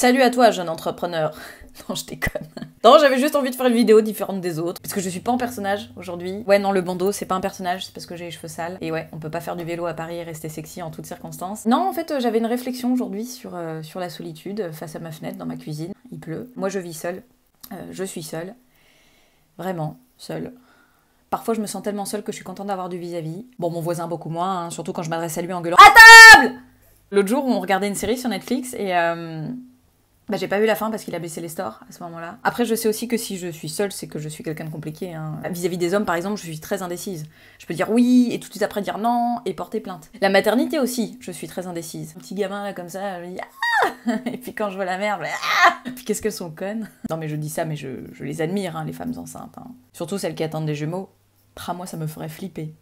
Salut à toi, jeune entrepreneur. Non, je déconne. Non, j'avais juste envie de faire une vidéo différente des autres, parce que je suis pas en personnage aujourd'hui. Ouais, non, le bandeau, c'est pas un personnage, c'est parce que j'ai les cheveux sales. Et ouais, on peut pas faire du vélo à Paris et rester sexy en toutes circonstances. Non, en fait, j'avais une réflexion aujourd'hui sur la solitude face à ma fenêtre dans ma cuisine. Il pleut. Moi, je vis seule. Je suis seule. Vraiment, seule. Parfois, je me sens tellement seule que je suis contente d'avoir du vis-à-vis. Bon, mon voisin, beaucoup moins, hein, surtout quand je m'adresse à lui en gueulant à table. L'autre jour, on regardait une série sur Netflix et j'ai pas vu la fin parce qu'il a baissé les stores à ce moment-là. Après, je sais aussi que si je suis seule, c'est que je suis quelqu'un de compliqué. Hein. Vis-à-vis des hommes, par exemple, je suis très indécise. Je peux dire oui et tout de suite après dire non et porter plainte. La maternité aussi, je suis très indécise. Un petit gamin là comme ça, je me dis ah. Et puis quand je vois la mère, je me dis ah. Et puis qu'est-ce qu'elles sont connes. Non mais je dis ça, mais je les admire, hein, les femmes enceintes. Hein. Surtout celles qui attendent des jumeaux. Moi, ça me ferait flipper.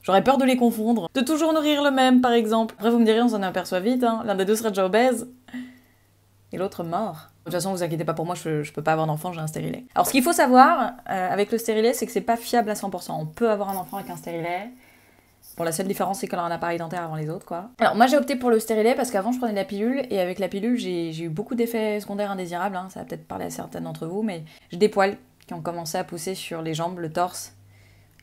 J'aurais peur de les confondre. De toujours nourrir le même, par exemple. Après, vous me direz, on s'en aperçoit vite, hein. L'un des deux serait déjà obèse. Et l'autre mort. De toute façon, vous inquiétez pas pour moi, je peux pas avoir d'enfant, j'ai un stérilet. Alors, ce qu'il faut savoir avec le stérilet, c'est que c'est pas fiable à 100%. On peut avoir un enfant avec un stérilet. Bon, la seule différence, c'est qu'on a un appareil dentaire avant les autres, quoi. Alors, moi, j'ai opté pour le stérilet parce qu'avant, je prenais la pilule. Et avec la pilule, j'ai eu beaucoup d'effets secondaires indésirables. Hein. Ça va peut-être parler à certaines d'entre vous, mais j'ai des poils qui ont commencé à pousser sur les jambes, le torse,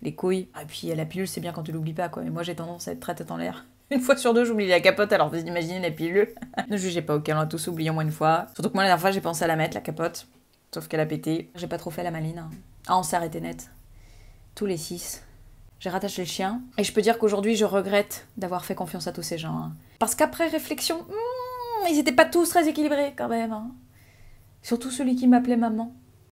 les couilles. Et puis la pilule, c'est bien quand tu l'oublies pas, quoi. Mais moi, j'ai tendance à être très tête en l'air. Une fois sur deux, j'oublie la capote, alors vous imaginez la pilule. Ne jugez pas, ok, on l'a tous oublié au moins une fois. Surtout que moi, la dernière fois, j'ai pensé à la mettre, la capote. Sauf qu'elle a pété. J'ai pas trop fait la maline. Hein. Ah, on s'est arrêté net. Tous les 6. J'ai rattaché le chien. Et je peux dire qu'aujourd'hui, je regrette d'avoir fait confiance à tous ces gens. Hein. Parce qu'après réflexion, ils étaient pas tous très équilibrés, quand même. Hein. Surtout celui qui m'appelait maman.